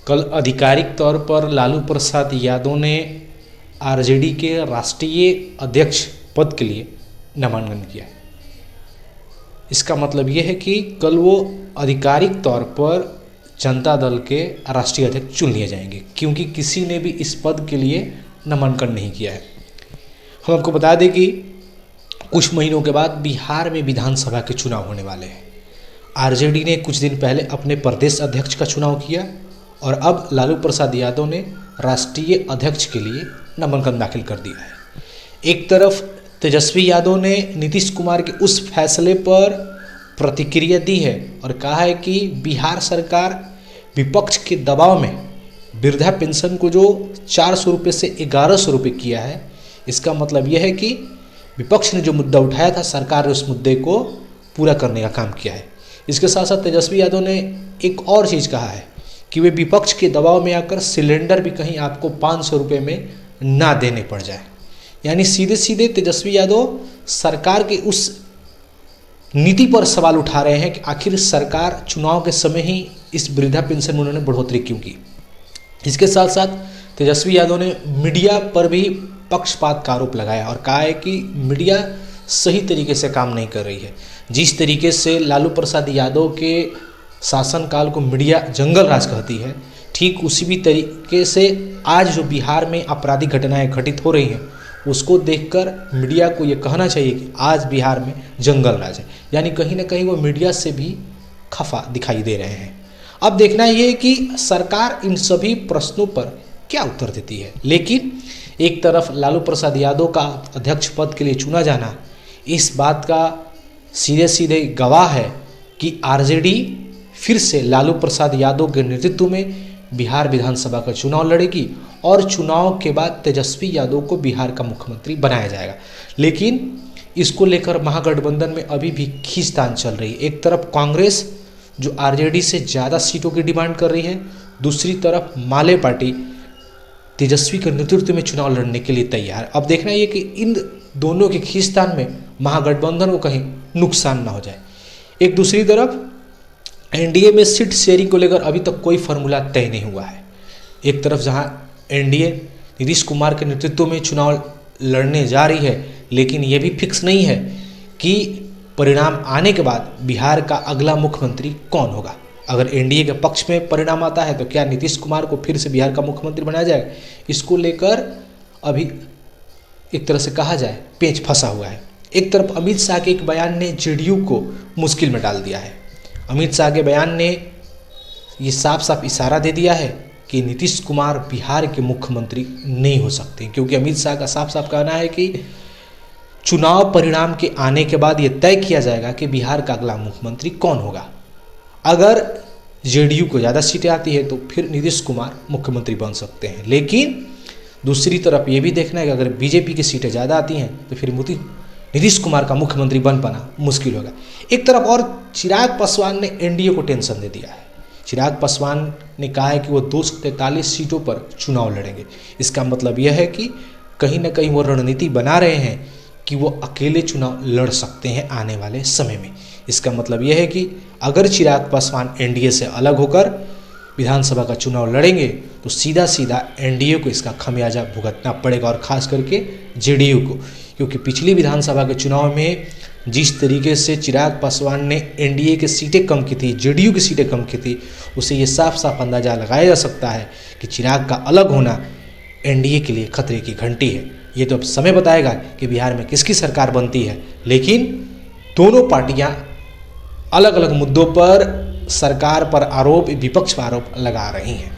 कल आधिकारिक तौर पर लालू प्रसाद यादव ने आरजेडी के राष्ट्रीय अध्यक्ष पद के लिए नामांकन किया। इसका मतलब ये है कि कल वो आधिकारिक तौर पर जनता दल के राष्ट्रीय अध्यक्ष चुन लिए जाएंगे, क्योंकि किसी ने भी इस पद के लिए नामांकन नहीं किया है। हम आपको बता दें कि कुछ महीनों के बाद बिहार में विधानसभा के चुनाव होने वाले हैं। आरजेडी ने कुछ दिन पहले अपने प्रदेश अध्यक्ष का चुनाव किया और अब लालू प्रसाद यादव ने राष्ट्रीय अध्यक्ष के लिए नामांकन दाखिल कर दिया है। एक तरफ तेजस्वी यादव ने नीतीश कुमार के उस फैसले पर प्रतिक्रिया दी है और कहा है कि बिहार सरकार विपक्ष के दबाव में वृद्धा पेंशन को जो 400 रुपये से 1100 रुपये किया है, इसका मतलब यह है कि विपक्ष ने जो मुद्दा उठाया था, सरकार ने उस मुद्दे को पूरा करने का काम किया है। इसके साथ साथ तेजस्वी यादव ने एक और चीज़ कहा है कि वे विपक्ष के दबाव में आकर सिलेंडर भी कहीं आपको 500 रुपये में ना देने पड़ जाए। यानी सीधे सीधे तेजस्वी यादव सरकार के उस नीति पर सवाल उठा रहे हैं कि आखिर सरकार चुनाव के समय ही इस वृद्धा पेंशन में उन्होंने बढ़ोतरी क्यों की। इसके साथ साथ तेजस्वी यादव ने मीडिया पर भी पक्षपात का आरोप लगाया और कहा है कि मीडिया सही तरीके से काम नहीं कर रही है। जिस तरीके से लालू प्रसाद यादव के शासनकाल को मीडिया जंगल राज कहती है, ठीक उसी भी तरीके से आज जो बिहार में आपराधिक घटनाएं घटित हो रही हैं, उसको देखकर मीडिया को ये कहना चाहिए कि आज बिहार में जंगल राज है। यानी कहीं ना कहीं वो मीडिया से भी खफा दिखाई दे रहे हैं। अब देखना ये है कि सरकार इन सभी प्रश्नों पर क्या उत्तर देती है। लेकिन एक तरफ लालू प्रसाद यादव का अध्यक्ष पद के लिए चुना जाना इस बात का सीधे सीधे गवाह है कि आरजेडी फिर से लालू प्रसाद यादव के नेतृत्व में बिहार विधानसभा का चुनाव लड़ेगी और चुनाव के बाद तेजस्वी यादव को बिहार का मुख्यमंत्री बनाया जाएगा। लेकिन इसको लेकर महागठबंधन में अभी भी खींचतान चल रही है। एक तरफ कांग्रेस जो आरजेडी से ज़्यादा सीटों की डिमांड कर रही है, दूसरी तरफ माले पार्टी तेजस्वी के नेतृत्व में चुनाव लड़ने के लिए तैयार है। अब देखना ये कि इन दोनों के खींचतान में महागठबंधन को कहीं नुकसान ना हो जाए। एक दूसरी तरफ एनडीए में सीट शेयरिंग को लेकर अभी तक कोई फार्मूला तय नहीं हुआ है। एक तरफ जहां एनडीए नीतीश कुमार के नेतृत्व में चुनाव लड़ने जा रही है, लेकिन ये भी फिक्स नहीं है कि परिणाम आने के बाद बिहार का अगला मुख्यमंत्री कौन होगा। अगर एनडीए के पक्ष में परिणाम आता है तो क्या नीतीश कुमार को फिर से बिहार का मुख्यमंत्री बनाया जाएगा, इसको लेकर अभी एक तरह से कहा जाए पेच फंसा हुआ है। एक तरफ अमित शाह के एक बयान ने जेडीयू को मुश्किल में डाल दिया है। अमित शाह के बयान ने ये साफ साफ इशारा दे दिया है कि नीतीश कुमार बिहार के मुख्यमंत्री नहीं हो सकते, क्योंकि अमित शाह का साफ साफ कहना है कि चुनाव परिणाम के आने के बाद ये तय किया जाएगा कि बिहार का अगला मुख्यमंत्री कौन होगा। अगर जेडीयू को ज़्यादा सीटें आती है तो फिर नीतीश कुमार मुख्यमंत्री बन सकते हैं। लेकिन दूसरी तरफ ये भी देखना है कि अगर बीजेपी की सीटें ज़्यादा आती हैं तो फिर नीतीश कुमार का मुख्यमंत्री बन पाना मुश्किल होगा। एक तरफ और चिराग पासवान ने एनडीए को टेंशन दे दिया है। चिराग पासवान ने कहा है कि वो 243 सीटों पर चुनाव लड़ेंगे। इसका मतलब यह है कि कहीं ना कहीं वो रणनीति बना रहे हैं कि वो अकेले चुनाव लड़ सकते हैं आने वाले समय में। इसका मतलब यह है कि अगर चिराग पासवान एनडीए से अलग होकर विधानसभा का चुनाव लड़ेंगे तो सीधा सीधा एनडीए को इसका खमियाजा भुगतना पड़ेगा, और ख़ास करके जेडीयू को, क्योंकि पिछली विधानसभा के चुनाव में जिस तरीके से चिराग पासवान ने एनडीए की सीटें कम की थी, जेडीयू की सीटें कम की थी, उससे ये साफ साफ अंदाज़ा लगाया जा सकता है कि चिराग का अलग होना एनडीए के लिए खतरे की घंटी है। ये तो अब समय बताएगा कि बिहार में किसकी सरकार बनती है। लेकिन दोनों पार्टियां अलग अलग मुद्दों पर सरकार पर आरोप, विपक्ष पर आरोप लगा रही हैं।